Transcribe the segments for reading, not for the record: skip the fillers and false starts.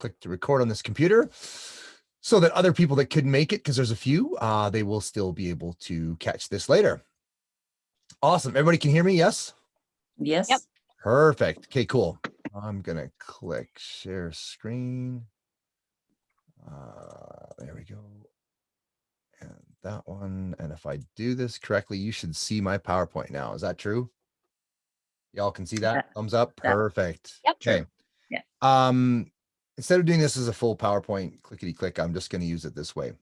click to record on this computer so that other people that couldn't make it, because there's a few, they will still be able to catch this later. Awesome. Everybody can hear me? Yes? Yes. Yep. Perfect. Okay, cool. I'm going to click share screen. There we go. And that one. And if I do this correctly, you should see my PowerPoint now. Is that true? Y'all can see that? Thumbs up. Perfect. Yep. Okay. Yeah. Instead of doing this as a full PowerPoint, clickety click, I'm just going to use it this way.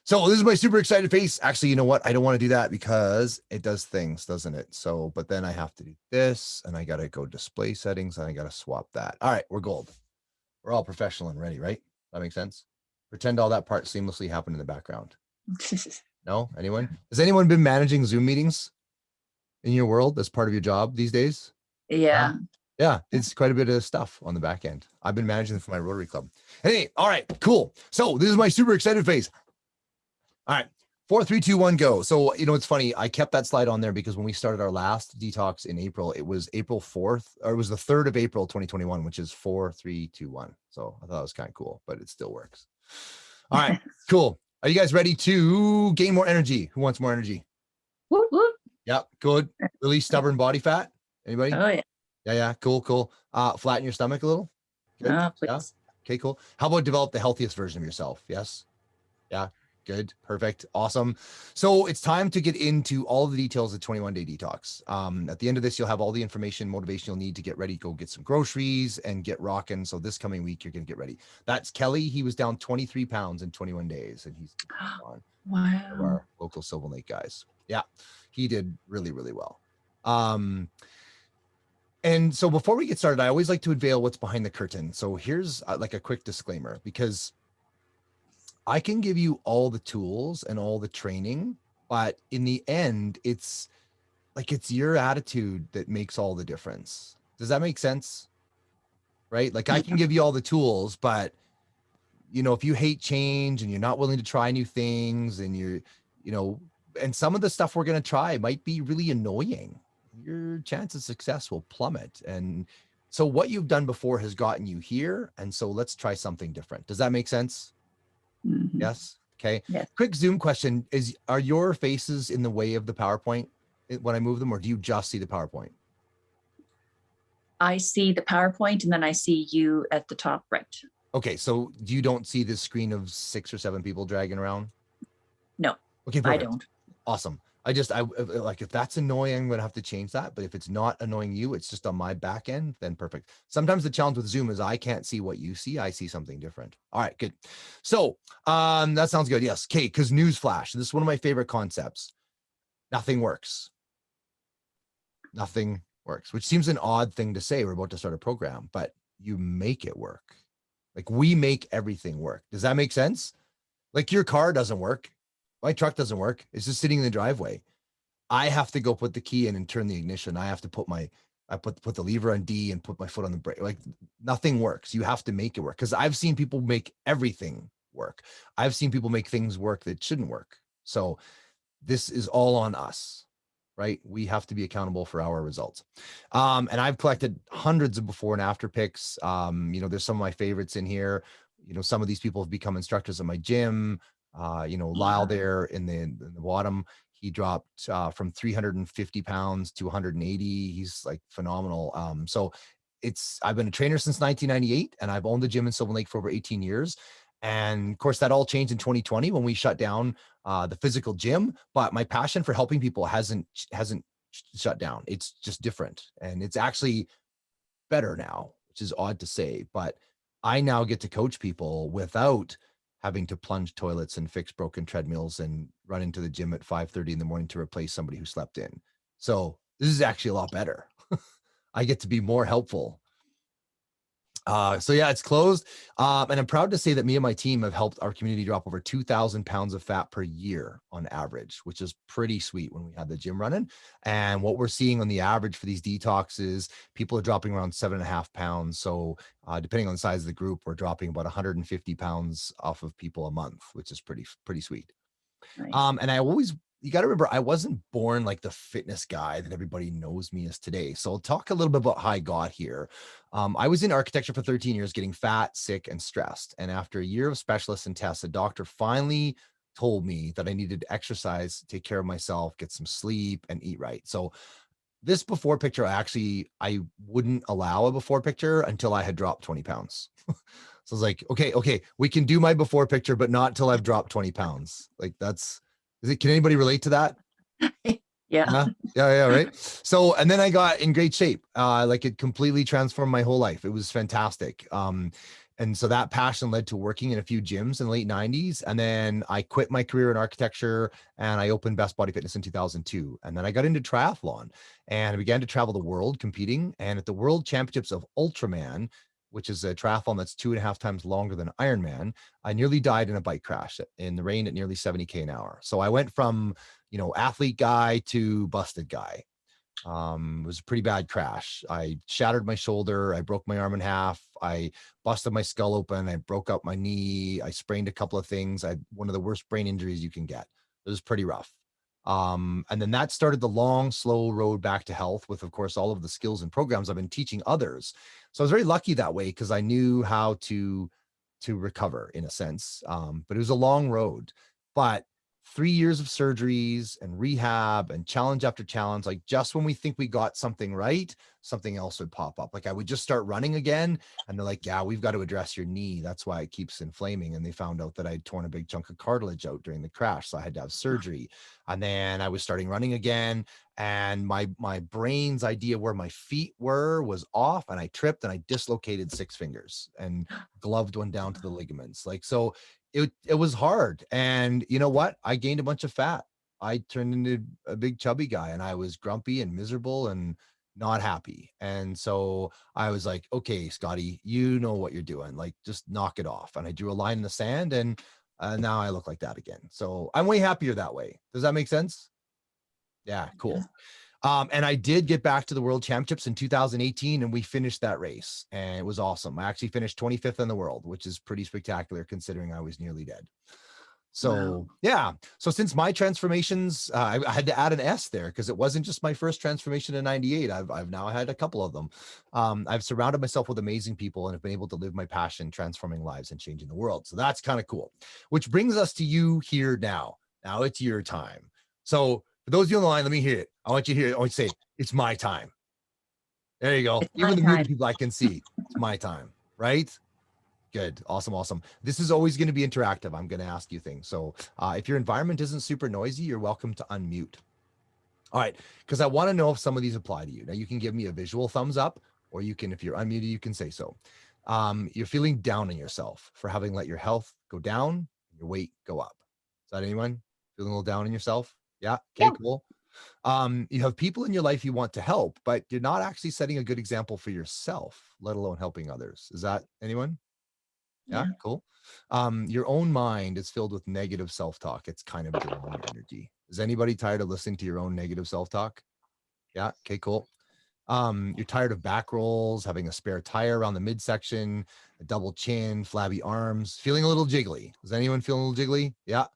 So this is my super excited face. Actually, you know what? I don't want to do that because it does things, doesn't it? So, but then I have to do this and I got to go display settings and I got to swap that. All right, we're gold. We're all professional and ready, right? That makes sense. Pretend all that part seamlessly happened in the background. No? Anyone? Has anyone been managing Zoom meetings in your world as part of your job these days? Yeah. Yeah, it's quite a bit of stuff on the back end. I've been managing for my Rotary Club. Hey, all right, cool. So this is my super excited face. All right, 4, 3, 2, 1, go. So, you know, it's funny. I kept that slide on there because when we started our last detox in April, it was April 4th, or it was the 3rd of April, 2021, which is 4, 3, 2, 1. So I thought it was kind of cool, but it still works. All right, cool. Are you guys ready to gain more energy? Who wants more energy? Whoop, whoop. Yep, good. Really stubborn body fat. Anybody? Oh yeah. Yeah, cool. Flatten your stomach a little. Good. Oh, please. Yeah. Okay, cool. How about develop the healthiest version of yourself? Yes. Yeah. Good. Perfect. Awesome. So it's time to get into all the details of 21-day detox. At the end of this, you'll have all the information, motivation you'll need to get ready, go get some groceries and get rocking. So this coming week, you're going to get ready. That's Kelly. He was down 23 pounds in 21 days and he's on one of Wow. our local Silver Lake guys. Yeah. He did really, really well. And so before we get started, I always like to unveil what's behind the curtain. So here's like a quick disclaimer, because I can give you all the tools and all the training, but in the end, it's your attitude that makes all the difference. Does that make sense? Right? Like I can give you all the tools, but you know, if you hate change and you're not willing to try new things and and some of the stuff we're going to try might be really annoying, your chance of success will plummet. And so what you've done before has gotten you here. And so let's try something different. Does that make sense? Mm-hmm. Yes. Okay. Yes. Quick Zoom question are your faces in the way of the PowerPoint when I move them, or do you just see the PowerPoint? I see the PowerPoint and then I see you at the top right. Okay. So you don't see this screen of 6 or 7 people dragging around? No, Okay. Perfect. I don't. Awesome. I like, if that's annoying, I'm going to have to change that. But if it's not annoying you, it's just on my back end, then perfect. Sometimes the challenge with Zoom is I can't see what you see. I see something different. All right, good. So that sounds good. Yes. Okay. Because newsflash, this is one of my favorite concepts. Nothing works. Nothing works, which seems an odd thing to say. We're about to start a program, but you make it work. Like we make everything work. Does that make sense? Like your car doesn't work. My truck doesn't work. It's just sitting in the driveway. I have to go put the key in and turn the ignition. I have to put the lever on D and put my foot on the brake. Like nothing works. You have to make it work. Because I've seen people make everything work. I've seen people make things work that shouldn't work. So this is all on us, right? We have to be accountable for our results. And I've collected hundreds of before and after pics. There's some of my favorites in here. Some of these people have become instructors at my gym. Lyle there in the bottom, he dropped from 350 pounds to 180. He's like phenomenal. So I've been a trainer since 1998 and I've owned the gym in Silver Lake for over 18 years. And of course that all changed in 2020 when we shut down the physical gym, but my passion for helping people hasn't shut down. It's just different. And it's actually better now, which is odd to say, but I now get to coach people without having to plunge toilets and fix broken treadmills and run into the gym at 5:30 in the morning to replace somebody who slept in. So this is actually a lot better. I get to be more helpful. So yeah, it's closed. And I'm proud to say that me and my team have helped our community drop over 2,000 pounds of fat per year on average, which is pretty sweet when we had the gym running. And what we're seeing on the average for these detoxes, people are dropping around 7.5 pounds. So depending on the size of the group, we're dropping about 150 pounds off of people a month, which is pretty sweet. Nice. And I always you got to remember, I wasn't born like the fitness guy that everybody knows me as today. So I'll talk a little bit about how I got here. I was in architecture for 13 years, getting fat, sick, and stressed. And after a year of specialists and tests, a doctor finally told me that I needed to exercise, take care of myself, get some sleep, and eat right. So this before picture, I wouldn't allow a before picture until I had dropped 20 pounds. So I was like, okay, we can do my before picture, but not till I've dropped 20 pounds. Like can anybody relate to that? Yeah. Yeah, right. So, and then I got in great shape. Like it completely transformed my whole life. It was fantastic. And so that passion led to working in a few gyms in the late 90s. And then I quit my career in architecture and I opened Best Body Fitness in 2002. And then I got into triathlon and I began to travel the world competing. And at the World Championships of Ultraman, which is a triathlon that's 2.5 times longer than Ironman, I nearly died in a bike crash in the rain at nearly 70K an hour. So I went from, athlete guy to busted guy. It was a pretty bad crash. I shattered my shoulder. I broke my arm in half. I busted my skull open. I broke up my knee. I sprained a couple of things. I had one of the worst brain injuries you can get. It was pretty rough. And then that started the long, slow road back to health with, of course, all of the skills and programs I've been teaching others. So I was very lucky that way because I knew how to recover in a sense. But it was a long road. But 3 years of surgeries and rehab and challenge after challenge, like just when we think we got something right, something else would pop up. Like I would just start running again and they're like, yeah, we've got to address your knee. That's why it keeps inflaming. And they found out that I'd torn a big chunk of cartilage out during the crash. So I had to have surgery. And then I was starting running again. And my brain's idea where my feet was off and I tripped and I dislocated 6 fingers and gloved one down to the ligaments. Like, so it was hard. And you know what? I gained a bunch of fat. I turned into a big chubby guy and I was grumpy and miserable and not happy. And so I was like, okay, Scotty, you know what you're doing. Like, just knock it off. And I drew a line in the sand and now I look like that again. So I'm way happier that way. Does that make sense? Yeah, cool. And I did get back to the World Championships in 2018 and we finished that race and it was awesome. I actually finished 25th in the world, which is pretty spectacular considering I was nearly dead. So Wow. yeah. So since my transformations, I had to add an S there because it wasn't just my first transformation in 98. I've now had a couple of them. I've surrounded myself with amazing people and have been able to live my passion, transforming lives and changing the world. So that's kind of cool, which brings us to you here now. Now it's your time. So for those of you on the line, let me hear it. I want you to hear it. I want you to say, it's my time. There you go. It's my Even the muted time. people I can see. It's my time, right? Good. Awesome. This is always going to be interactive. I'm going to ask you things. So if your environment isn't super noisy, you're welcome to unmute. All right. Because I want to know if some of these apply to you. Now you can give me a visual thumbs up, or you can, if you're unmuted, you can say so. You're feeling down on yourself for having let your health go down, your weight go up. Is that anyone feeling a little down on yourself? Yeah. Okay, Yeah. cool. You have people in your life you want to help, but you're not actually setting a good example for yourself, let alone helping others. Is that anyone? Yeah, cool. Your own mind is filled with negative self-talk. It's kind of draining your energy. Is anybody tired of listening to your own negative self-talk? Yeah, okay, cool. You're tired of back rolls, having a spare tire around the midsection, a double chin, flabby arms, feeling a little jiggly. Is anyone feeling a little jiggly? Yeah.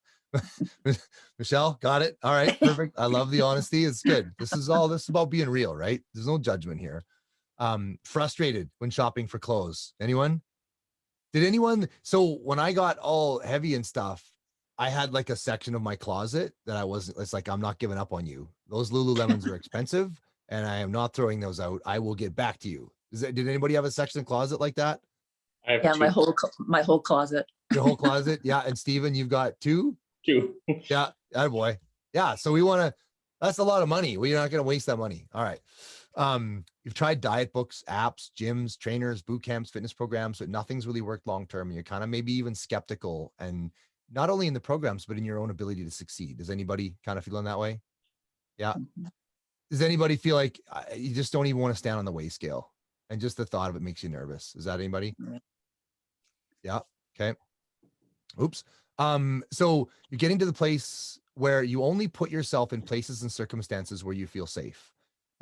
Michelle, got it. All right, perfect. I love the honesty. It's good. This is about being real, right? There's no judgment here. Frustrated when shopping for clothes. Anyone? Did anyone? So when I got all heavy and stuff, I had like a section of my closet that it's like, I'm not giving up on you. Those Lululemons are expensive and I am not throwing those out. I will get back to you. Did anybody have a section closet like that? I have Yeah, two. my whole closet. Your whole closet? Yeah. And Steven, you've got 2? Two. Yeah. Boy. Yeah. So that's a lot of money. We're not going to waste that money. All right. You've tried diet books, apps, gyms, trainers, boot camps, fitness programs, but nothing's really worked long-term. And you're kind of maybe even skeptical, and not only in the programs, but in your own ability to succeed. Does anybody kind of feeling that way? Yeah. Does anybody feel like you just don't even want to stand on the weigh scale and just the thought of it makes you nervous? Is that anybody? Yeah. Okay. Oops. So you're getting to the place where you only put yourself in places and circumstances where you feel safe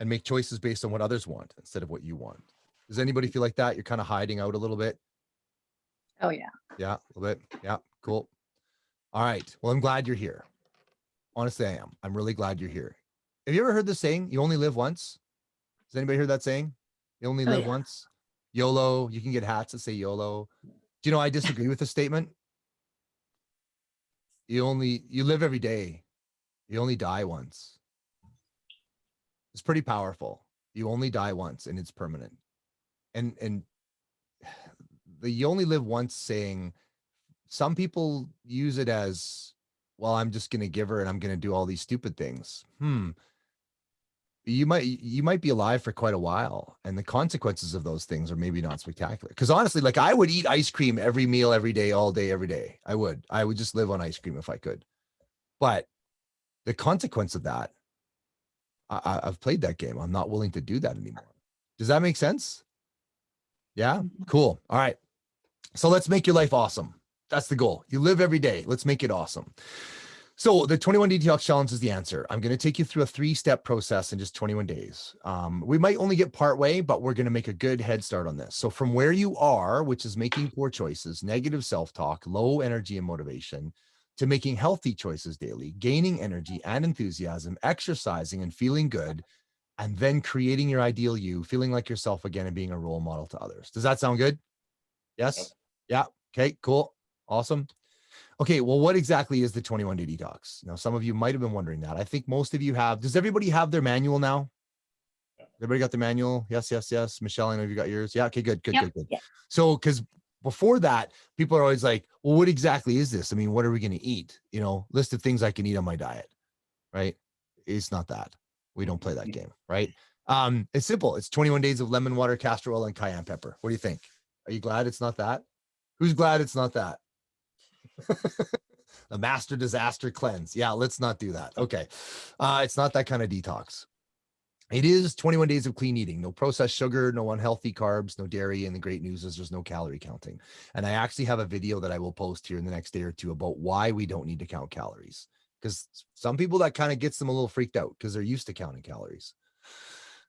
and make choices based on what others want instead of what you want. Does anybody feel like that? You're kind of hiding out a little bit. Oh yeah. Yeah, a little bit. Yeah, cool. All right. Well, I'm glad you're here. Honestly, I am. I'm really glad you're here. Have you ever heard the saying, you only live once? Has anybody heard that saying? You only Oh, live yeah. once? YOLO. You can get hats that say YOLO. Do you know, I disagree with the statement. You live every day. You only die once. It's pretty powerful. You only die once and it's permanent. And the you only live once saying, some people use it as, well, I'm just going to give her and I'm going to do all these stupid things. You might be alive for quite a while, and the consequences of those things are maybe not spectacular. Because honestly, like, I would eat ice cream every meal, every day, all day, every day. I would just live on ice cream if I could. But the consequence of that, I've played that game. I'm not willing to do that anymore. Does that make sense? Yeah, cool. All right. So let's make your life awesome. That's the goal. You live every day. Let's make it awesome. So the 21 Detox Challenge is the answer. I'm going to take you through a 3-step process in just 21 days. We might only get part way, but we're going to make a good head start on this. So from where you are, which is making poor choices, negative self-talk, low energy and motivation, to making healthy choices daily, gaining energy and enthusiasm, exercising and feeling good, and then creating your ideal you, feeling like yourself again and being a role model to others. Does that sound good? Yes? Yeah. Okay, cool. Awesome. Okay, well, what exactly is the 21-day detox? Now, some of you might have been wondering that. I think most of you have. Does everybody have their manual now? Everybody got the manual? Yes, yes, yes. Michelle, I know you got yours. Yeah, okay, good, good, Yep. good, good. Yeah. So, because before that, people are always like, well, what exactly is this? I mean, what are we going to eat? You know, list of things I can eat on my diet, right? It's not that. We don't play that game, right? It's simple. It's 21 days of lemon water, castor oil, and cayenne pepper. What do you think? Are you glad it's not that? Who's glad it's not that? A master disaster cleanse. Yeah, let's not do that. Okay. It's not that kind of detox. It is 21 days of clean eating, no processed sugar, no unhealthy carbs, no dairy. And the great news is there's no calorie counting. And I actually have a video that I will post here in the next day or two about why we don't need to count calories. Because some people, that kind of gets them a little freaked out because they're used to counting calories.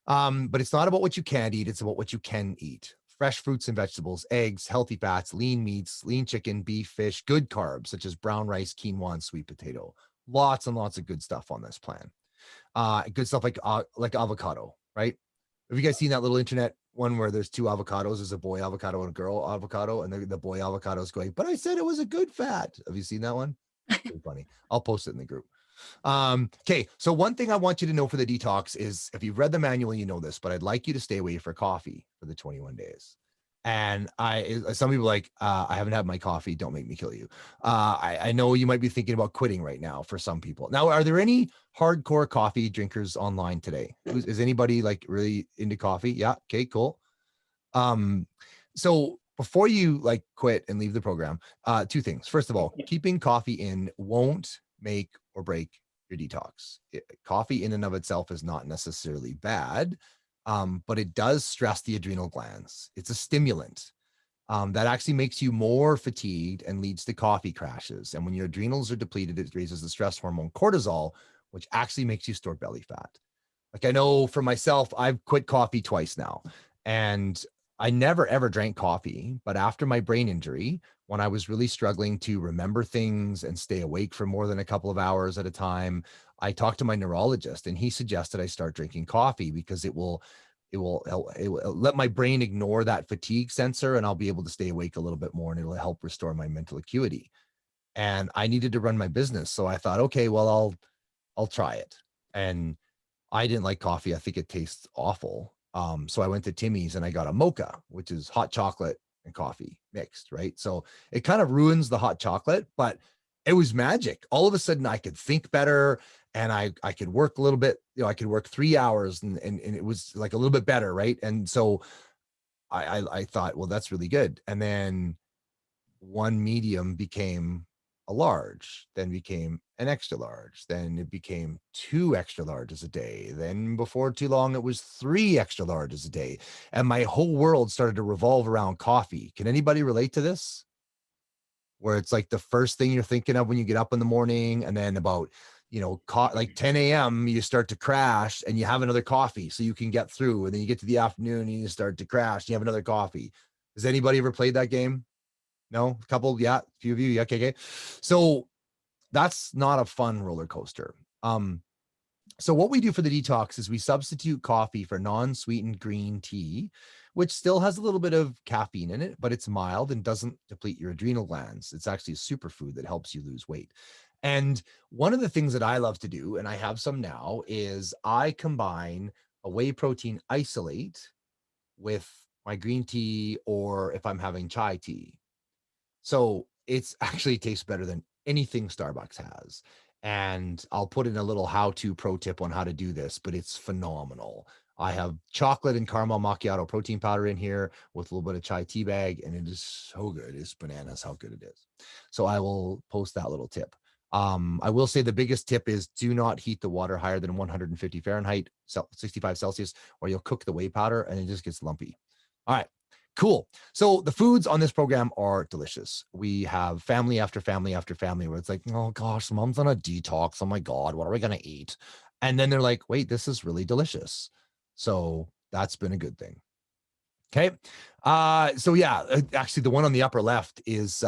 But it's not about what you can't eat. It's about what you can eat. Fresh fruits and vegetables, eggs, healthy fats, lean meats, lean chicken, beef, fish, good carbs, such as brown rice, quinoa, and sweet potato. Lots and lots of good stuff on this plan. Good stuff like avocado, right? Have you guys seen that little internet one where there's 2 avocados? There's a boy avocado and a girl avocado, and the boy avocado is going, but I said it was a good fat. Have you seen that one? Pretty funny. I'll post it in the group. Okay, so one thing I want you to know for the detox is, if you've read the manual, you know this, but I'd like you to stay away for coffee for the 21 days. And some people are like, I haven't had my coffee. Don't make me kill you. I know you might be thinking about quitting right now for some people. Now, are there any hardcore coffee drinkers online today? Is anybody like really into coffee? Yeah. Okay, cool. So before you like quit and leave the program, 2 things. First of all, keeping coffee in won't make or break your detox. Coffee in and of itself is not necessarily bad, but it does stress the adrenal glands. It's a stimulant that actually makes you more fatigued and leads to coffee crashes. And when your adrenals are depleted, it raises the stress hormone cortisol, which actually makes you store belly fat. Like, I know for myself, I've quit coffee twice now, and I never ever drank coffee. But after my brain injury, when I was really struggling to remember things and stay awake for more than a couple of hours at a time, I talked to my neurologist, and he suggested I start drinking coffee because it will let my brain ignore that fatigue sensor, and I'll be able to stay awake a little bit more, and it'll help restore my mental acuity. And I needed to run my business, so I thought, okay, well, I'll try it. And I didn't like coffee. I think it tastes awful. So I went to Timmy's and I got a mocha, which is hot chocolate and coffee mixed, right? So it kind of ruins the hot chocolate, but it was magic. All of a sudden I could think better, and I could work a little bit, I could work 3 hours, and it was like a little bit better, right? And so I thought, well, that's really good. And then one medium became a large, then became an extra large, then it became 2 extra larges a day. Then before too long, it was 3 extra larges a day. And my whole world started to revolve around coffee. Can anybody relate to this? Where it's like the first thing you're thinking of when you get up in the morning, and then about, like 10 a.m., you start to crash and you have another coffee so you can get through. And then you get to the afternoon and you start to crash, and you have another coffee. Has anybody ever played that game? No, a couple, yeah, a few of you, yeah, okay. So that's not a fun roller coaster. So what we do for the detox is we substitute coffee for non-sweetened green tea, which still has a little bit of caffeine in it, but it's mild and doesn't deplete your adrenal glands. It's actually a superfood that helps you lose weight. And one of the things that I love to do, and I have some now, is I combine a whey protein isolate with my green tea, or if I'm having chai tea. So it's actually tastes better than anything Starbucks has. And I'll put in a little how-to pro tip on how to do this, but it's phenomenal. I have chocolate and caramel macchiato protein powder in here with a little bit of chai tea bag, and it is so good. It's bananas how good it is. So I will post that little tip. I will say the biggest tip is do not heat the water higher than 150 Fahrenheit, 65 Celsius, or you'll cook the whey powder and it just gets lumpy. All right. Cool. So the foods on this program are delicious. We have family after family after family where it's like, oh gosh, mom's on a detox. Oh my God, what are we going to eat? And then they're like, wait, this is really delicious. So that's been a good thing. Okay. So yeah, actually the one on the upper left is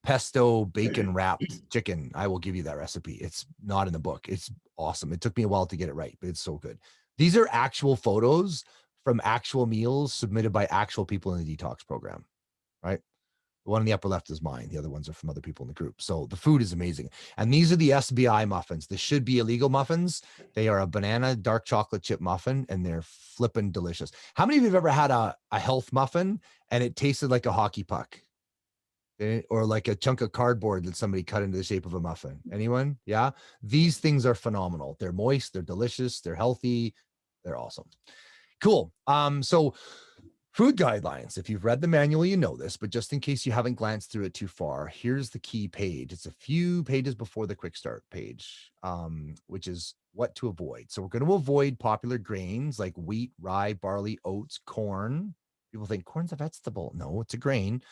pesto bacon wrapped chicken. I will give you that recipe. It's not in the book. It's awesome. It took me a while to get it right, but it's so good. These are actual photos from actual meals submitted by actual people in the detox program, right? The one on the upper left is mine. The other ones are from other people in the group. So the food is amazing. And these are the SBI muffins. This should be illegal muffins. They are a banana dark chocolate chip muffin, and they're flippin' delicious. How many of you have ever had a health muffin and it tasted like a hockey puck? Or like a chunk of cardboard that somebody cut into the shape of a muffin? Anyone? Yeah. These things are phenomenal. They're moist, they're delicious, they're healthy, they're awesome. Cool. So food guidelines. If you've read the manual, you know this, but just in case you haven't glanced through it too far, here's the key page. It's a few pages before the quick start page, which is what to avoid. So we're going to avoid popular grains like wheat, rye, barley, oats, corn. People think corn's a vegetable. No, it's a grain.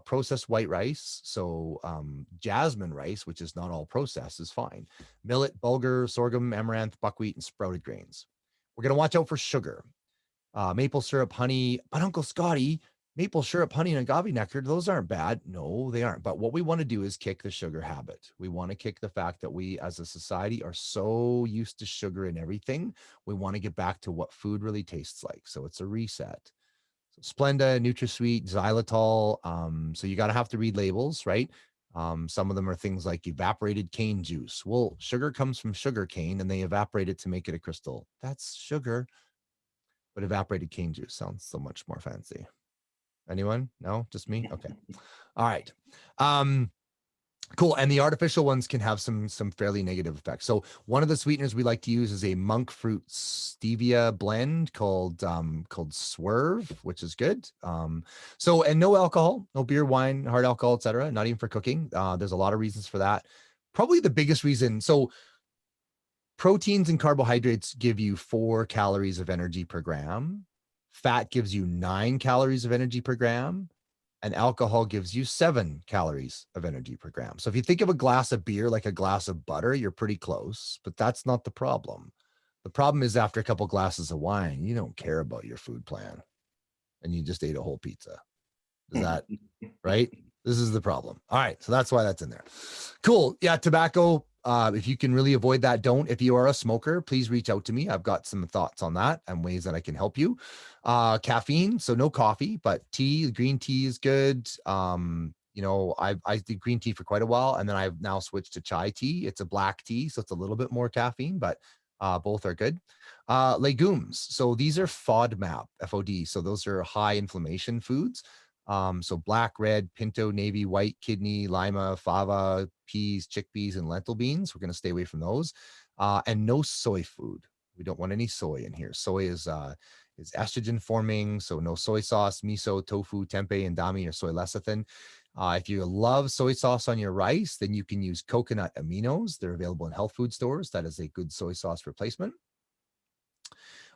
Processed white rice. So jasmine rice, which is not all processed, is fine. Millet, bulgur, sorghum, amaranth, buckwheat, and sprouted grains. We're going to watch out for sugar. Maple syrup, honey, but Uncle Scotty, maple syrup, honey, and agave nectar, those aren't bad. No, they aren't. But what we want to do is kick the sugar habit. We want to kick the fact that we as a society are so used to sugar in everything. We want to get back to what food really tastes like. So it's a reset. So Splenda, NutraSweet, xylitol. So you got to have to read labels, right? Some of them are things like evaporated cane juice. Well, sugar comes from sugar cane and they evaporate it to make it a crystal. That's sugar. But evaporated cane juice sounds so much more fancy. Anyone? No, just me? Okay. All right. Cool. And the artificial ones can have some fairly negative effects. So one of the sweeteners we like to use is a monk fruit stevia blend called Swerve, which is good. So, and no alcohol, no beer, wine, hard alcohol, etc. Not even for cooking. There's a lot of reasons for that. Probably the biggest reason. So proteins and carbohydrates give you 4 calories of energy per gram. Fat gives you 9 calories of energy per gram. And alcohol gives you 7 calories of energy per gram. So if you think of a glass of beer like a glass of butter, you're pretty close, but that's not the problem. The problem is after a couple glasses of wine, you don't care about your food plan and you just ate a whole pizza. Is that right? This is the problem. All right. So that's why that's in there. Cool. Yeah. Tobacco. If you can really avoid that, don't. If you are a smoker, please reach out to me. I've got some thoughts on that and ways that I can help you. Caffeine. So no coffee, but tea, green tea is good. You know, I did green tea for quite a while and then I've now switched to chai tea. It's a black tea. So it's a little bit more caffeine, but both are good. Legumes. So these are FODMAP, FOD. So those are high inflammation foods. So black, red, pinto, navy, white, kidney, lima, fava, peas, chickpeas, and lentil beans. We're going to stay away from those. And no soy food. We don't want any soy in here. Soy is estrogen forming. So no soy sauce, miso, tofu, tempeh, and dami, or soy lecithin. If you love soy sauce on your rice, then you can use coconut aminos. They're available in health food stores. That is a good soy sauce replacement.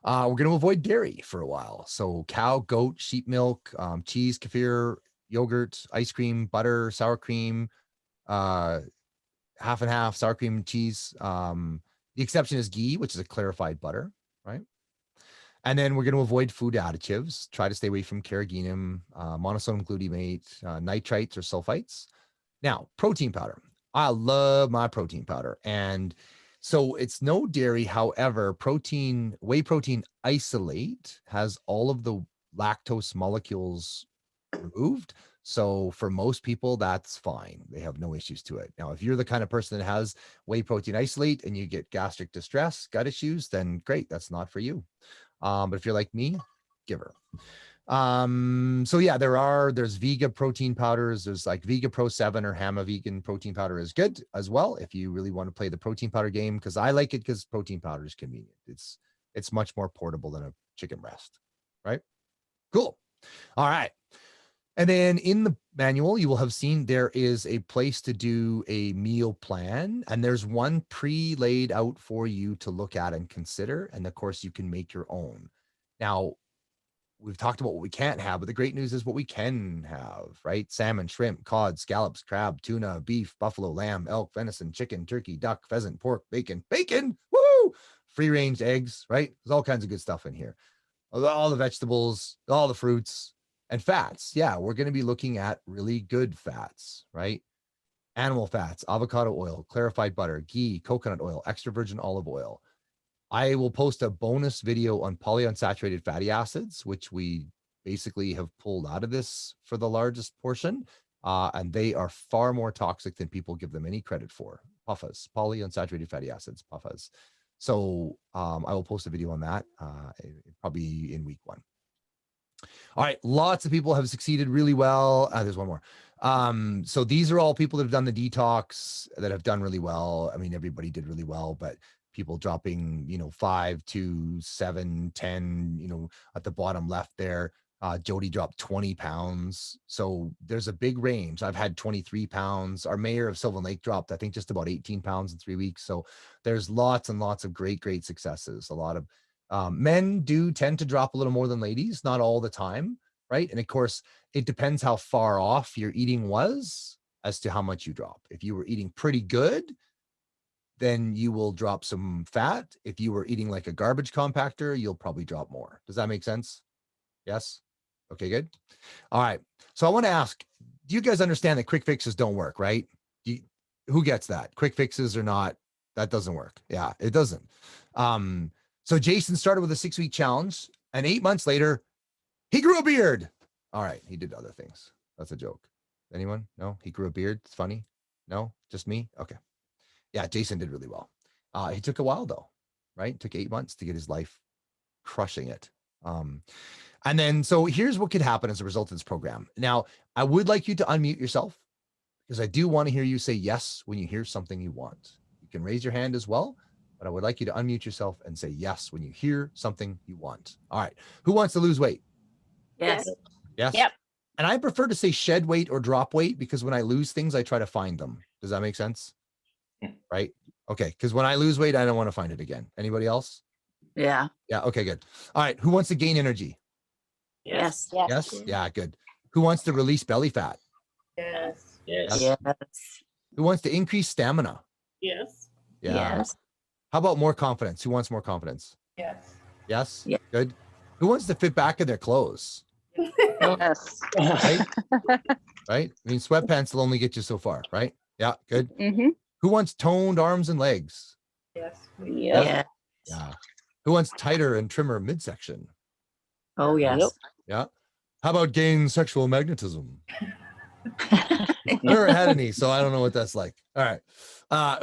We're going to avoid dairy for a while. So cow, goat, sheep milk, cheese, kefir, yogurt, ice cream, butter, sour cream, half and half, sour cream and cheese. The exception is ghee, which is a clarified butter, right? And then we're going to avoid food additives. Try to stay away from carrageenan, monosodium glutamate, nitrites or sulfites. Now, protein powder. I love my protein powder. And so it's no dairy. However, whey protein isolate has all of the lactose molecules removed. So for most people, that's fine. They have no issues to it. Now, if you're the kind of person that has whey protein isolate and you get gastric distress, gut issues, then great, that's not for you. But if you're like me, give her. So yeah, there's Vega protein powders. There's like Vega Pro 7 or Hama vegan protein powder is good as well if you really want to play the protein powder game, because I like it because protein powder is convenient. It's much more portable than a chicken breast, right? Cool. All right. And then in the manual, you will have seen there is a place to do a meal plan, and there's one pre-laid out for you to look at and consider. And of course, you can make your own. Now, we've talked about what we can't have, but the great news is what we can have, right? Salmon, shrimp, cod, scallops, crab, tuna, beef, buffalo, lamb, elk, venison, chicken, turkey, duck, pheasant, pork, bacon, woo! Free-range eggs, right? There's all kinds of good stuff in here. All the vegetables, all the fruits, and fats. Yeah, we're going to be looking at really good fats, right? Animal fats, avocado oil, clarified butter, ghee, coconut oil, extra virgin olive oil. I will post a bonus video on polyunsaturated fatty acids, which we basically have pulled out of this for the largest portion. And they are far more toxic than people give them any credit for. PUFAs, polyunsaturated fatty acids, PUFAs. So I will post a video on that probably in week 1. All right, lots of people have succeeded really well. There's one more. So these are all people that have done the detox that have done really well. I mean, everybody did really well, but people dropping, 5 to 7, 10, at the bottom left there. Jody dropped 20 pounds. So there's a big range. I've had 23 pounds. Our mayor of Sylvan Lake dropped, I think, just about 18 pounds in 3 weeks. So there's lots and lots of great, great successes. A lot of men do tend to drop a little more than ladies, not all the time, right? And of course, it depends how far off your eating was as to how much you drop. If you were eating pretty good, then you will drop some fat. If you were eating like a garbage compactor, you'll probably drop more. Does that make sense? Yes? Okay, good. All right. So I want to ask, do you guys understand that quick fixes don't work, right? Who gets that? Quick fixes are not, that doesn't work. Yeah, it doesn't. So Jason started with a 6-week challenge, and 8 months later, he grew a beard. All right, he did other things. That's a joke. Anyone? No, he grew a beard. It's funny. No, just me. Okay. Yeah, Jason did really well. He took a while though, right? It took 8 months to get his life crushing it. And then, so here's what could happen as a result of this program. Now, I would like you to unmute yourself because I do want to hear you say yes when you hear something you want. You can raise your hand as well, but I would like you to unmute yourself and say yes when you hear something you want. All right. Who wants to lose weight? Yes. Yes. Yep. And I prefer to say shed weight or drop weight because when I lose things, I try to find them. Does that make sense? Right? Okay. Because when I lose weight, I don't want to find it again. Anybody else? Yeah. Yeah. Okay, good. All right. Who wants to gain energy? Yes. Yes. Yeah, good. Who wants to release belly fat? Yes. Yes. Who wants to increase stamina? Yes. Yeah. Yes. How about more confidence? Who wants more confidence? Yes. Yes. Yeah. Good. Who wants to fit back in their clothes? Yes. Right? Right? I mean, sweatpants will only get you so far, right? Yeah, good. Mm-hmm. Who wants toned arms and legs? Yes. Yep. Yeah. Yeah. Who wants tighter and trimmer midsection? Oh, yes. Yeah. How about gain sexual magnetism? I never had any, so I don't know what that's like. All right.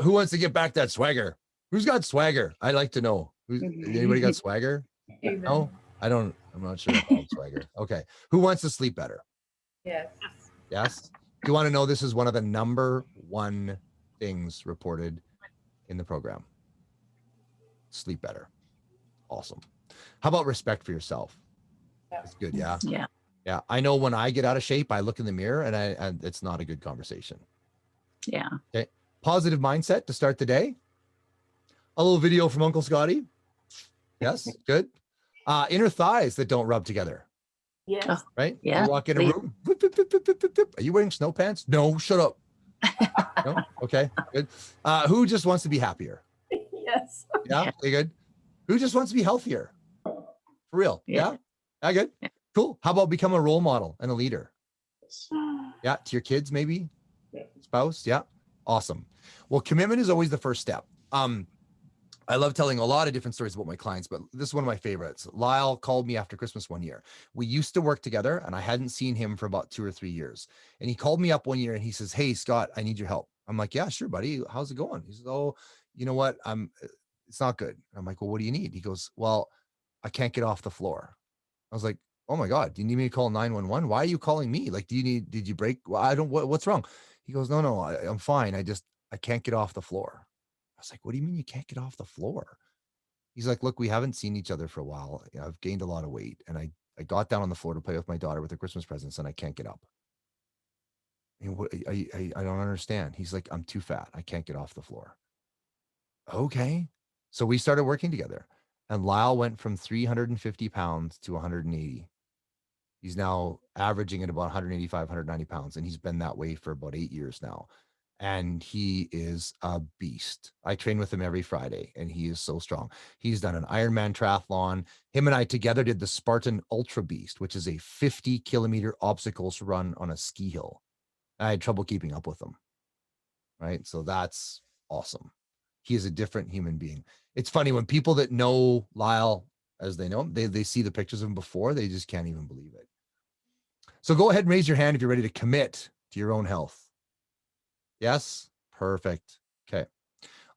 Who wants to get back that swagger? Who's got swagger? I'd like to know. Anybody got swagger? No, I don't. I'm not sure about swagger. Okay. Who wants to sleep better? Yes. Yes. Do you want to know this is one of the number 1 things reported in the program? Sleep better. Awesome. How about respect for yourself? It's good. Yeah. Yeah. Yeah. I know when I get out of shape, I look in the mirror and it's not a good conversation. Yeah. Okay. Positive mindset to start the day. A little video from Uncle Scotty. Yes. Good. Inner thighs that don't rub together. Yes. Right? Yeah, You walk in a please. room. Are you wearing snow pants? No, shut up. No? Okay, good. Who just wants to be happier? Yes. Yeah, Yeah. okay, good. Who just wants to be healthier? For real? Yeah. Yeah, good. Yeah. Cool. How about become a role model and a leader? Yeah, to your kids, maybe? Yeah. Spouse? Yeah. Awesome. Well, commitment is always the first step. I love telling a lot of different stories about my clients, but this is one of my favorites. Lyle called me after Christmas one year. We used to work together and I hadn't seen him for about 2 or 3 years. And he called me up one year and he says, "Hey, Scott, I need your help." I'm like, "Yeah, sure, buddy. How's it going?" He says, "Oh, you know what? It's not good." I'm like, "Well, what do you need?" He goes, "Well, I can't get off the floor." I was like, "Oh my God, do you need me to call 911? Why are you calling me? Like, did you break? Well, I don't, what's wrong?" He goes, "No, I'm fine. I can't get off the floor." I was like, "What do you mean you can't get off the floor?" He's like, "Look, we haven't seen each other for a while. You know, I've gained a lot of weight and I got down on the floor to play with my daughter with her Christmas presents and I can't get up." And what, I don't understand. He's like, "I'm too fat. I can't get off the floor." Okay. So we started working together and Lyle went from 350 pounds to 180. He's now averaging at about 185, 190 pounds. And he's been that way for about 8 years now. And he is a beast. I train with him every Friday and he is so strong. He's done an Ironman triathlon. Him and I together did the Spartan Ultra Beast, which is a 50-kilometer obstacles run on a ski hill. I had trouble keeping up with him. Right. So that's awesome. He is a different human being. It's funny when people that know Lyle as they know him, they see the pictures of him before, they just can't even believe it. So go ahead and raise your hand if you're ready to commit to your own health. Yes? Perfect. Okay.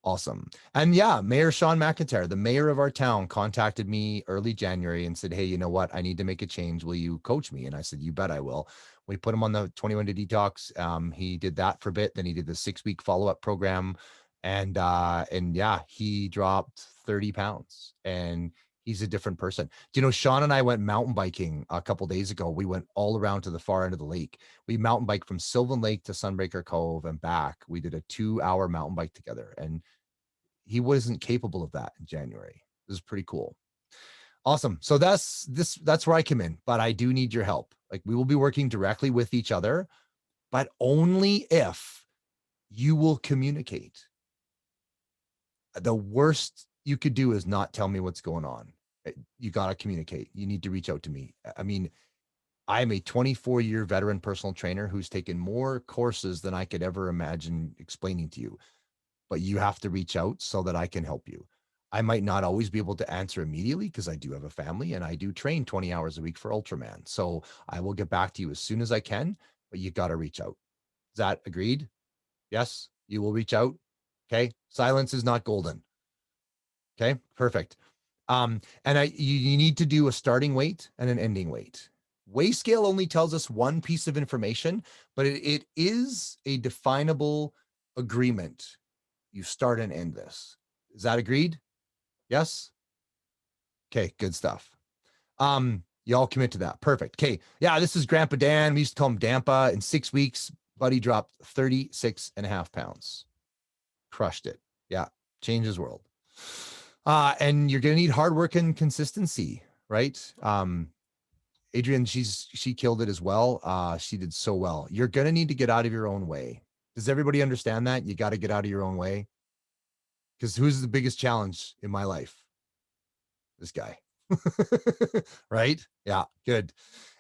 Awesome. And yeah, Mayor Sean McIntyre, the mayor of our town, contacted me early January and said, "Hey, you know what? I need to make a change. Will you coach me?" And I said, "You bet I will." We put him on the 21 to detox. He did that for a bit. Then he did the 6-week follow-up program. And yeah, he dropped 30 pounds and he's a different person. Do you know, Sean and I went mountain biking a couple days ago. We went all around to the far end of the lake. We mountain biked from Sylvan Lake to Sunbreaker Cove and back. We did a 2-hour mountain bike together and he wasn't capable of that in January. This is pretty cool. Awesome. So that's where I come in, but I do need your help. Like we will be working directly with each other, but only if you will communicate. The worst you could do is not tell me what's going on. You got to communicate. You need to reach out to me. I mean, I'm a 24-year veteran personal trainer who's taken more courses than I could ever imagine explaining to you. But you have to reach out so that I can help you. I might not always be able to answer immediately because I do have a family and I do train 20 hours a week for Ultraman. So I will get back to you as soon as I can, but you got to reach out. Is that agreed? Yes, you will reach out. Okay. Silence is not golden. Okay, perfect. And you need to do a starting weight and an ending weight. Weigh scale only tells us one piece of information, but it is a definable agreement. You start and end this. Is that agreed? Yes? Okay, good stuff. Y'all commit to that. Perfect. Okay. Yeah, this is Grandpa Dan. We used to call him Dampa. In 6 weeks, buddy dropped 36.5 pounds. Crushed it. Yeah, changed his world. And you're gonna need hard work and consistency, right? Adrian, she killed it as well. She did so well. You're gonna need to get out of your own way. Does everybody understand that? You got to get out of your own way. Because who's the biggest challenge in my life? This guy. Right? Yeah, good.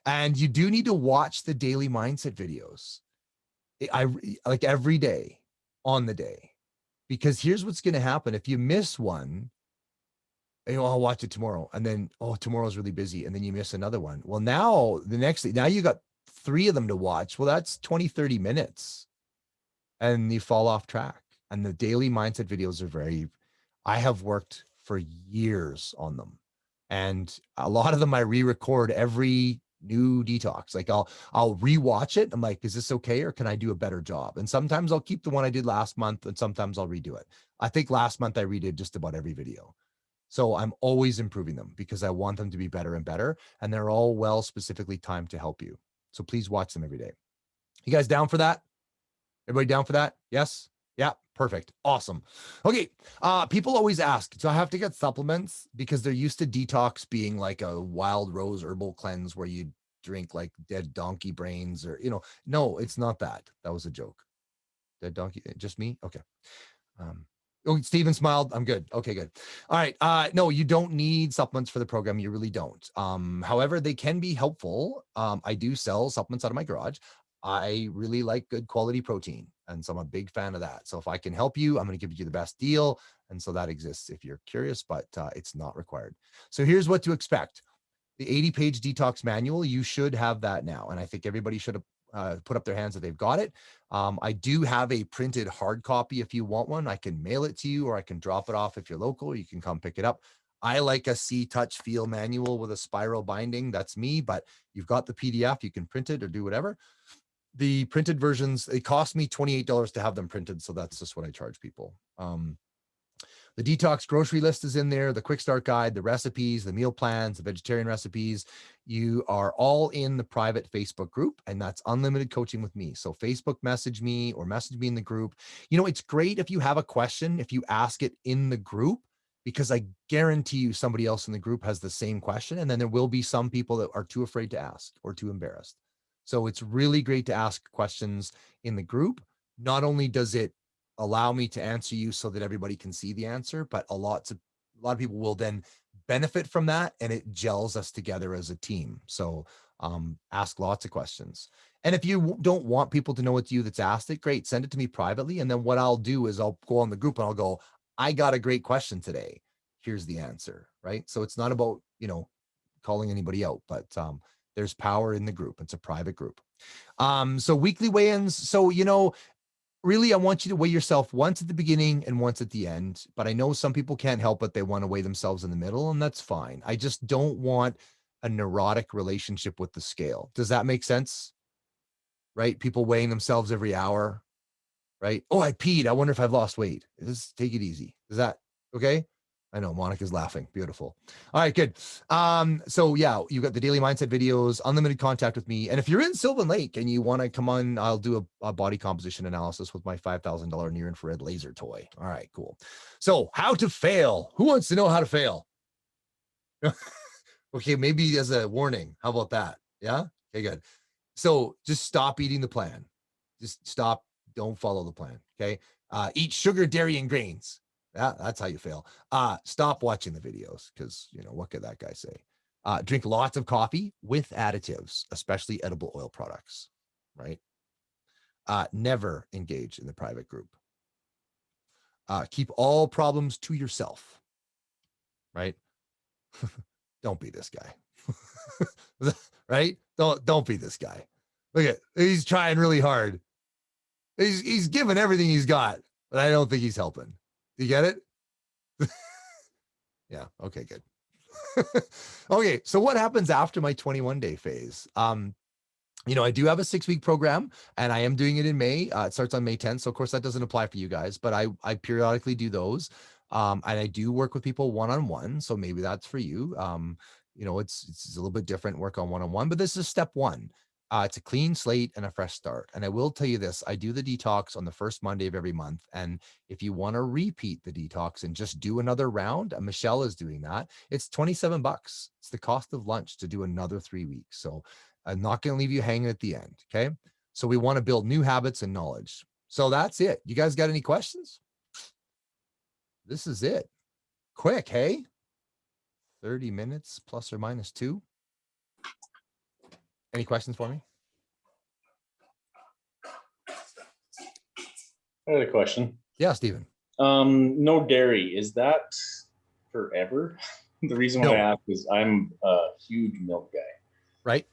And you do need to watch the daily mindset videos. I like every day on the day. Because here's what's going to happen. If you miss one, you know, I'll watch it tomorrow. And then, oh, tomorrow's really busy. And then you miss another one. Well, now the next day, now you got 3 of them to watch. Well, that's 20, 30 minutes. And you fall off track. And the daily mindset videos are I have worked for years on them. And a lot of them I re-record every new detox. Like I'll rewatch it. I'm like, is this okay? Or can I do a better job? And sometimes I'll keep the one I did last month and sometimes I'll redo it. I think last month I redid just about every video. So I'm always improving them because I want them to be better and better. And they're all well specifically timed to help you. So please watch them every day. You guys down for that? Everybody down for that? Yes? Yeah, perfect. Awesome. Okay. People always ask, do I have to get supplements? Because they're used to detox being like a wild rose herbal cleanse where you drink like dead donkey brains or, no, it's not that. That was a joke. Dead donkey, just me? Okay. Oh, Steven smiled. I'm good. Okay, good. All right. No, you don't need supplements for the program. You really don't. However, they can be helpful. I do sell supplements out of my garage. I really like good quality protein. And so I'm a big fan of that. So if I can help you, I'm going to give you the best deal. And so that exists if you're curious, but it's not required. So here's what to expect. The 80-page detox manual, you should have that now. And I think everybody should have put up their hands that they've got it. I do have a printed hard copy. If you want one, I can mail it to you, or I can drop it off if you're local. You can come pick it up. I like a see, touch, feel manual with a spiral binding. That's me, but you've got the PDF. You can print it or do whatever. The printed versions, it cost me $28 to have them printed. So that's just what I charge people. The detox grocery list is in there, the quick start guide, the recipes, the meal plans, the vegetarian recipes. You are all in the private Facebook group, and that's unlimited coaching with me. So Facebook message me or message me in the group. You know, it's great if you have a question, if you ask it in the group, because I guarantee you somebody else in the group has the same question. And then there will be some people that are too afraid to ask or too embarrassed. So it's really great to ask questions in the group. Not only does it allow me to answer you so that everybody can see the answer, but a lot of people will then benefit from that, and it gels us together as a team. So ask lots of questions. And if you don't want people to know it's you that's asked it, great, send it to me privately. And then what I'll do is I'll go on the group and I'll go, I got a great question today. Here's the answer, right? So it's not about, calling anybody out, but there's power in the group. It's a private group. So weekly weigh-ins. So, really, I want you to weigh yourself once at the beginning and once at the end. But I know some people can't help it. They want to weigh themselves in the middle, and that's fine. I just don't want a neurotic relationship with the scale. Does that make sense? Right? People weighing themselves every hour, right? Oh, I peed. I wonder if I've lost weight. Just take it easy. Is that okay? I know Monica's laughing. Beautiful. All right, good. So yeah, you got the daily mindset videos, unlimited contact with me. And if you're in Sylvan Lake and you want to come on, I'll do a body composition analysis with my $5,000 near infrared laser toy. All right, cool. So how to fail? Who wants to know how to fail? Okay, maybe as a warning. How about that? Yeah. Okay, good. So just stop eating the plan. Just stop. Don't follow the plan. Okay. Eat sugar, dairy, and grains. Yeah, that's how you fail. Stop watching the videos because, what could that guy say? Drink lots of coffee with additives, especially edible oil products, right? Never engage in the private group. Keep all problems to yourself, right? Don't be this guy, right? Don't be this guy. Look at, he's trying really hard. He's giving everything he's got, but I don't think he's helping. You get it? Yeah. Okay, good. Okay. So what happens after my 21-day phase? I do have a 6-week program, and I am doing it in May. It starts on May 10th. So of course that doesn't apply for you guys, but I periodically do those. And I do work with people one-on-one. So maybe that's for you. It's a little bit different work on one-on-one, but this is step one. It's a clean slate and a fresh start. And I will tell you this, I do the detox on the first Monday of every month. And if you want to repeat the detox and just do another round, Michelle is doing that. It's $27. It's the cost of lunch to do another 3 weeks. So I'm not going to leave you hanging at the end. Okay. So we want to build new habits and knowledge. So that's it. You guys got any questions? This is it. Quick. Hey, 30 minutes plus or minus 2. Any questions for me? I had a question. Yeah, Stephen. No dairy. Is that forever? The reason why No. I ask is I'm a huge milk guy. Right.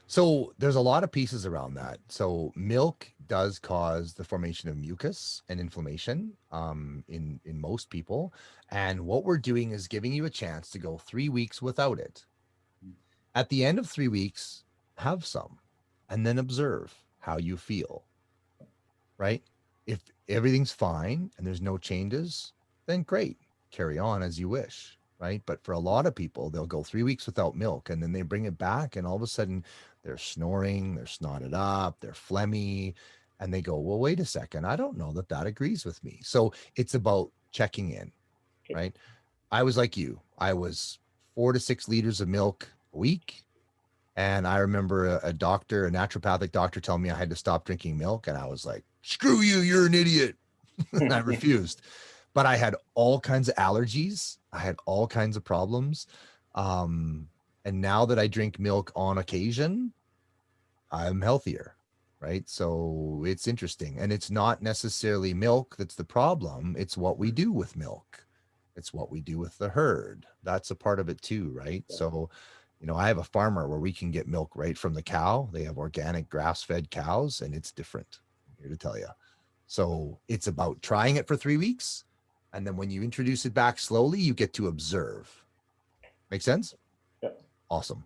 So there's a lot of pieces around that. So milk does cause the formation of mucus and inflammation in most people. And what we're doing is giving you a chance to go 3 weeks without it. At the end of 3 weeks, have some and then observe how you feel. Right? If everything's fine and there's no changes, then great. Carry on as you wish. Right? But for a lot of people, they'll go 3 weeks without milk and then they bring it back and all of a sudden they're snoring, they're snotted up, they're phlegmy, and they go, well, wait a second. I don't know that agrees with me. So it's about checking in, right? I was like you. I was 4 to 6 liters of milk a week. And I remember a naturopathic doctor telling me I had to stop drinking milk. And I was like, screw you, you're an idiot. And I refused. But I had all kinds of allergies. I had all kinds of problems. And now that I drink milk on occasion, I'm healthier, right? So it's interesting. And it's not necessarily milk that's the problem. It's what we do with milk. It's what we do with the herd. That's a part of it too, right? Yeah. So, I have a farmer where we can get milk right from the cow. They have organic grass-fed cows, and it's different. I'm here to tell you. So it's about trying it for 3 weeks. And then when you introduce it back slowly, you get to observe. Make sense? Yeah. Awesome.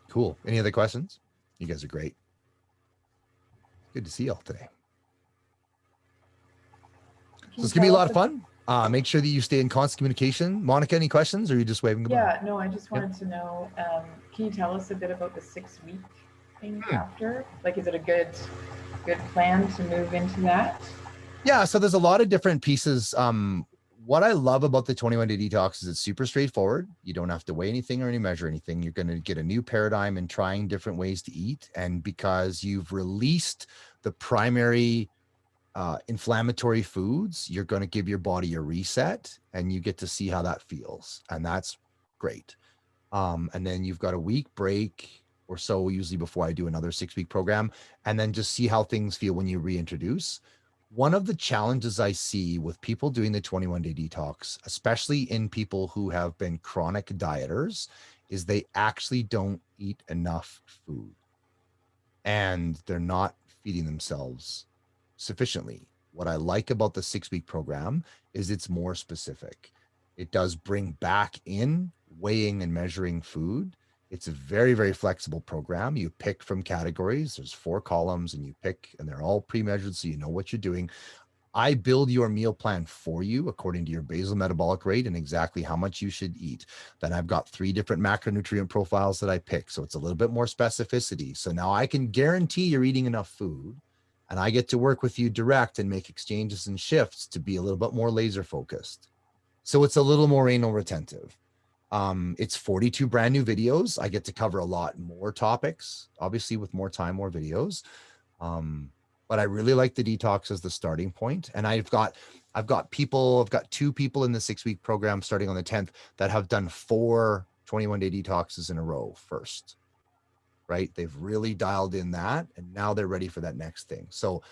Cool. Any other questions? You guys are great. Good to see y'all today. So it's gonna be a lot of fun. Make sure that you stay in constant communication. Monica, any questions, or are you just waving goodbye? Yeah, no, I just wanted to know, can you tell us a bit about the 6-week thing after? Like, is it a good plan to move into that? Yeah, so there's a lot of different pieces. What I love about the 21-day detox is it's super straightforward. You don't have to weigh anything or any measure anything. You're going to get a new paradigm in trying different ways to eat. And because you've released the primary inflammatory foods, you're going to give your body a reset, and you get to see how that feels. And that's great. And then you've got a week break or so, usually before I do another 6-week program, and then just see how things feel when you reintroduce. One of the challenges I see with people doing the 21-day detox, especially in people who have been chronic dieters, is they actually don't eat enough food, and they're not feeding themselves sufficiently. What I like about the 6-week program is it's more specific. It does bring back in weighing and measuring food. It's a very, very flexible program. You pick from categories. There's 4 columns, and you pick, and they're all pre-measured, so you know what you're doing. I build your meal plan for you according to your basal metabolic rate and exactly how much you should eat. Then I've got 3 different macronutrient profiles that I pick. So it's a little bit more specificity. So now I can guarantee you're eating enough food, and I get to work with you direct and make exchanges and shifts to be a little bit more laser focused. So it's a little more anal retentive. It's 42 brand new videos. I get to cover a lot more topics, obviously with more time, more videos. But I really like the detox as the starting point. And I've got 2 people in the 6-week program starting on the 10th that have done 4 21-day detoxes in a row first, right? They've really dialed in that, and now they're ready for that next thing. So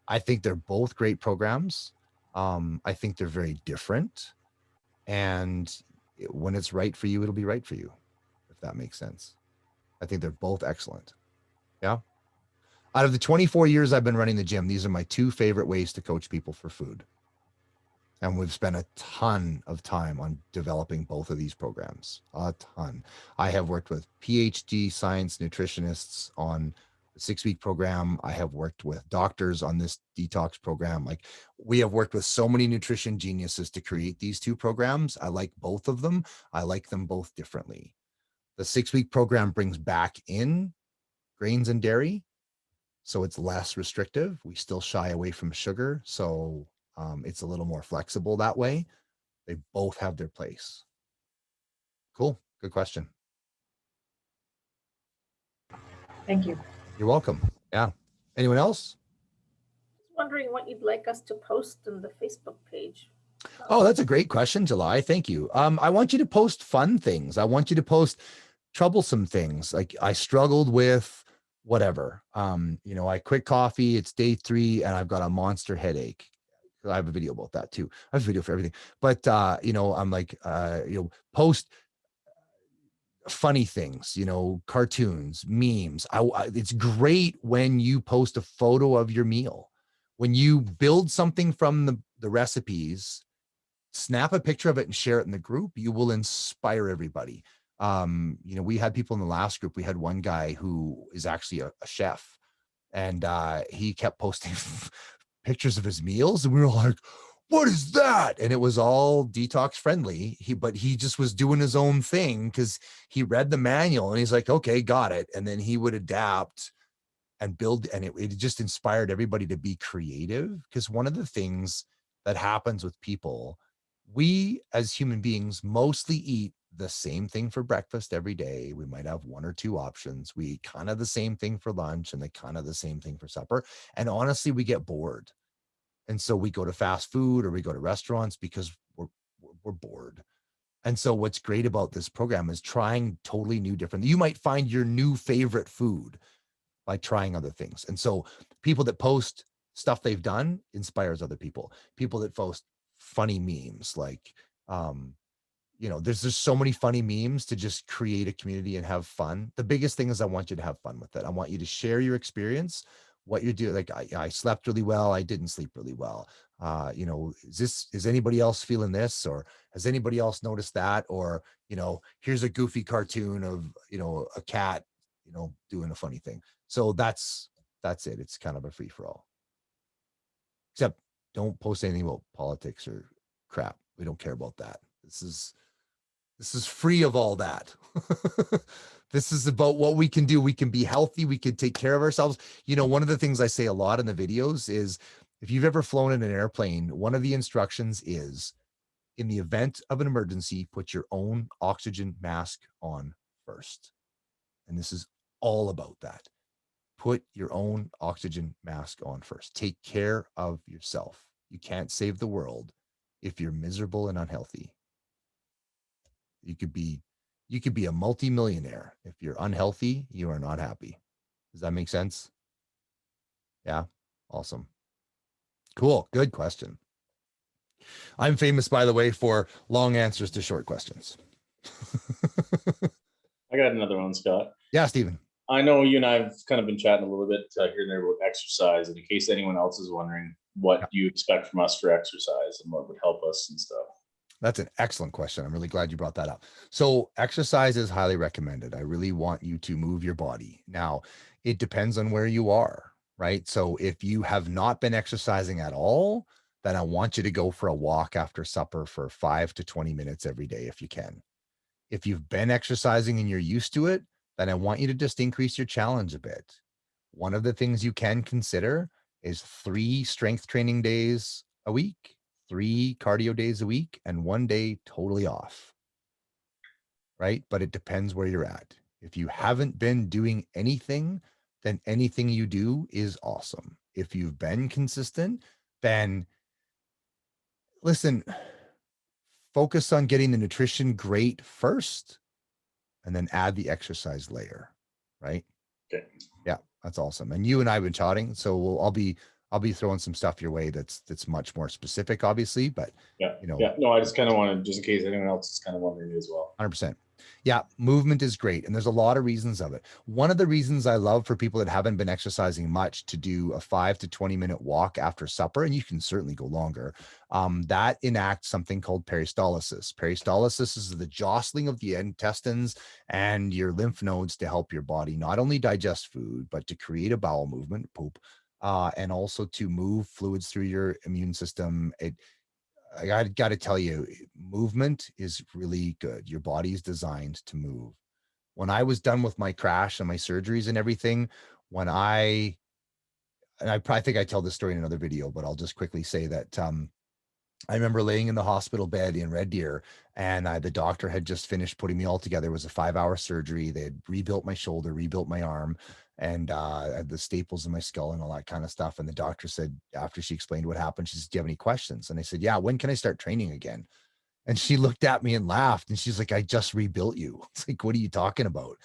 I think they're both great programs. I think they're very different, and when it's right for you, it'll be right for you, if that makes sense. I think they're both excellent. Yeah. Out of the 24 years I've been running the gym, these are my 2 favorite ways to coach people for food. And we've spent a ton of time on developing both of these programs, a ton. I have worked with PhD science nutritionists on the 6-week program. I have worked with doctors on this detox program. Like, we have worked with so many nutrition geniuses to create these 2 programs. I like both of them. I like them both differently. The 6-week program brings back in grains and dairy, so it's less restrictive. We still shy away from sugar, so it's a little more flexible that way. They both have their place. Cool. Good question. Thank you. You're welcome. Yeah. Anyone else? Wondering what you'd like us to post on the Facebook page. Oh, that's a great question, July. Thank you. I want you to post fun things. I want you to post troublesome things. Like, I struggled with whatever. I quit coffee. It's day 3, and I've got a monster headache. I have a video about that too. I have a video for everything. But I'm like, post funny things, cartoons, memes. It's great when you post a photo of your meal. When you build something from the recipes, snap a picture of it and share it in the group. You will inspire everybody. We had people in the last group. We had one guy who is actually a chef, and he kept posting pictures of his meals, and we were like, what is that? And it was all detox friendly. But he just was doing his own thing because he read the manual, and he's like, okay, got it. And then he would adapt and build, and it just inspired everybody to be creative. Because one of the things that happens with people, we as human beings mostly eat the same thing for breakfast every day. We might have 1 or 2 options. We eat kind of the same thing for lunch, and kind of the same thing for supper. And honestly, we get bored. And so we go to fast food, or we go to restaurants because we're bored. And so what's great about this program is trying totally new different. You might find your new favorite food by trying other things. And so people that post stuff they've done inspires other people. People that post funny memes, like, there's just so many funny memes to just create a community and have fun. The biggest thing is I want you to have fun with it. I want you to share your experience, what you're doing. Like I slept really well. I didn't sleep really well. Is anybody else feeling this, or has anybody else noticed that? Or, here's a goofy cartoon of, a cat, doing a funny thing. So that's it. It's kind of a free for all. Except don't post anything about politics or crap. We don't care about that. This is free of all that. This is about what we can do. We can be healthy. We can take care of ourselves. One of the things I say a lot in the videos is, if you've ever flown in an airplane, one of the instructions is, in the event of an emergency, put your own oxygen mask on first. And this is all about that. Put your own oxygen mask on first. Take care of yourself. You can't save the world if you're miserable and unhealthy. You could be a multimillionaire. If you're unhealthy, you are not happy. Does that make sense? Yeah. Awesome. Cool. Good question. I'm famous, by the way, for long answers to short questions. I got another one, Scott. Yeah, Stephen. I know you and I have kind of been chatting a little bit here and there about exercise, and in case anyone else is wondering, what do you expect from us for exercise and what would help us and stuff? That's an excellent question. I'm really glad you brought that up. So exercise is highly recommended. I really want you to move your body. Now, it depends on where you are, right? So if you have not been exercising at all, then I want you to go for a walk after supper for 5 to 20 minutes every day if you can. If you've been exercising and you're used to it, then I want you to just increase your challenge a bit. One of the things you can consider is 3 strength training days a week, 3 cardio days a week, and 1 day totally off. Right? But it depends where you're at. If you haven't been doing anything, then anything you do is awesome. If you've been consistent, then listen, focus on getting the nutrition great first, and then add the exercise layer, right? Okay. Yeah, that's awesome. And you and I have been chatting, so I'll be throwing some stuff your way that's much more specific, obviously, but Yeah. No, I just kind of wanted, just in case anyone else is kind of wondering as well. 100%. Yeah, movement is great. And there's a lot of reasons of it. One of the reasons I love for people that haven't been exercising much to do a 5 to 20 minute walk after supper, and you can certainly go longer, that enacts something called peristalsis. Peristalsis is the jostling of the intestines and your lymph nodes to help your body not only digest food, but to create a bowel movement, poop, and also to move fluids through your immune system. I got to tell you, movement is really good. Your body's designed to move. When I was done with my crash and my surgeries and everything, I probably think I tell this story in another video, but I'll just quickly say that I remember laying in the hospital bed in Red Deer, and the doctor had just finished putting me all together. It was a 5-hour surgery. They had rebuilt my shoulder, rebuilt my arm, and I had the staples in my skull and all that kind of stuff. And the doctor said, after she explained what happened, she said, "Do you have any questions?" And I said, "Yeah, when can I start training again?" And she looked at me and laughed, and she's like, "I just rebuilt you." It's like, "What are you talking about?"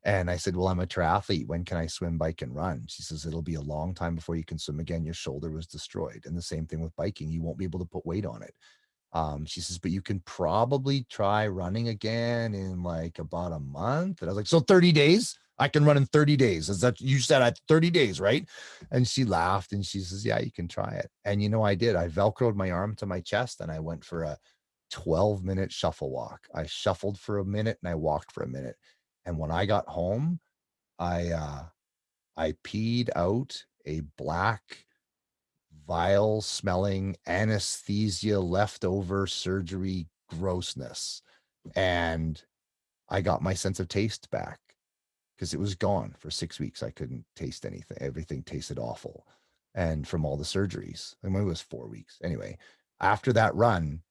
And I said, "Well, I'm a triathlete. When can I swim, bike, and run?" She says, "It'll be a long time before you can swim again. Your shoulder was destroyed." And the same thing with biking. You won't be able to put weight on it. She says, "But you can probably try running again in like about a month." And I was like, "So 30 days? I can run in 30 days. Is that, you said at 30 days, right?" And she laughed and she says, "Yeah, you can try it." And I did. I Velcroed my arm to my chest and I went for a 12-minute shuffle walk. I shuffled for a minute and I walked for a minute. And when I got home, I peed out a black, vile smelling anesthesia leftover surgery grossness. And I got my sense of taste back because it was gone for 6 weeks. I couldn't taste anything. Everything tasted awful. And from all the surgeries, I mean, it was 4 weeks. Anyway, after that run,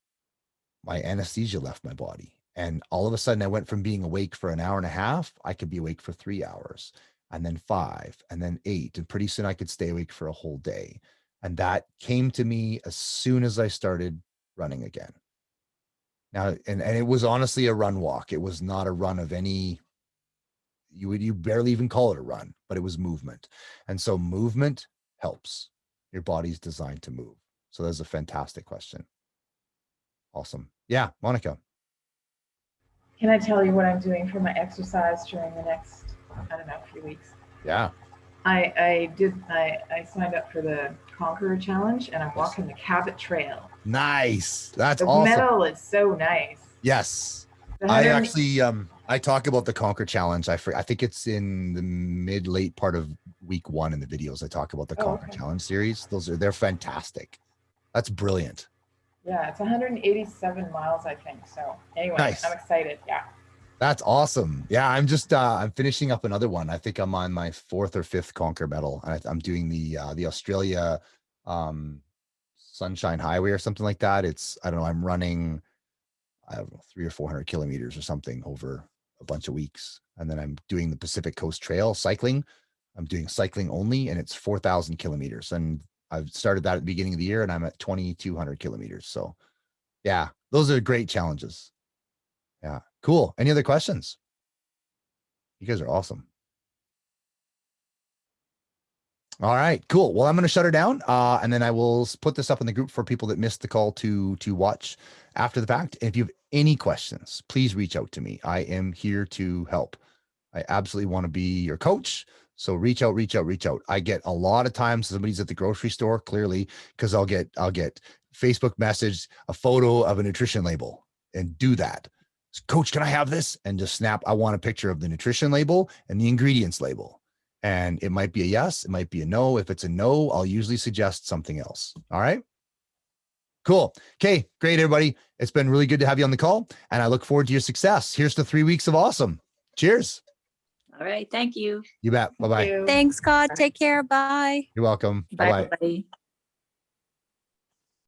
my anesthesia left my body. And all of a sudden I went from being awake for an hour and a half, I could be awake for 3 hours, and then 5, and then 8. And pretty soon I could stay awake for a whole day. And that came to me as soon as I started running again. Now, and it was honestly a run walk. It was not a run of any, you barely even call it a run, but it was movement. And so movement helps. Your body's designed to move. So that's a fantastic question. Awesome. Yeah, Monica. Can I tell you what I'm doing for my exercise during the next, I don't know, few weeks? Yeah. I signed up for the Conqueror Challenge, and I'm walking the Cabot Trail. Nice. That's The awesome. metal is so nice. Yes. The I 100 actually, I talk about the Conquer Challenge. I think it's in the late part of week 1 in the videos. I talk about the Oh, Conquer okay. Challenge series. They're fantastic. That's brilliant. Yeah, it's 187 miles, I think. So anyway, Nice. I'm excited. Yeah. That's awesome. Yeah, I'm just I'm finishing up another one. I think I'm on my 4th or 5th Conquer medal. I'm doing the Australia Sunshine Highway or something like that. It's, I don't know, I'm running, I don't know, 300 or 400 kilometers or something over a bunch of weeks. And then I'm doing the Pacific Coast Trail cycling. I'm doing cycling only, and it's 4,000 kilometers. And I've started that at the beginning of the year, and I'm at 2,200 kilometers. So yeah, those are great challenges. Yeah. Cool. Any other questions? You guys are awesome. All right, cool. Well, I'm going to shut her down, and then I will put this up in the group for people that missed the call to watch after the fact. And if you have any questions, please reach out to me. I am here to help. I absolutely want to be your coach. So reach out. I get a lot of times somebody's at the grocery store, clearly, because I'll get Facebook message, a photo of a nutrition label, and do that. Coach, can I have this? And just snap. I want a picture of the nutrition label and the ingredients label. And it might be a yes, it might be a no. If it's a no, I'll usually suggest something else. All right. Cool. Okay, great, everybody. It's been really good to have you on the call, and I look forward to your success. Here's to 3 weeks of awesome. Cheers. All right. Thank you. You bet. Bye-bye. Thank you. Thanks, God. Take care. Bye. You're welcome. Bye, Bye-bye. everybody.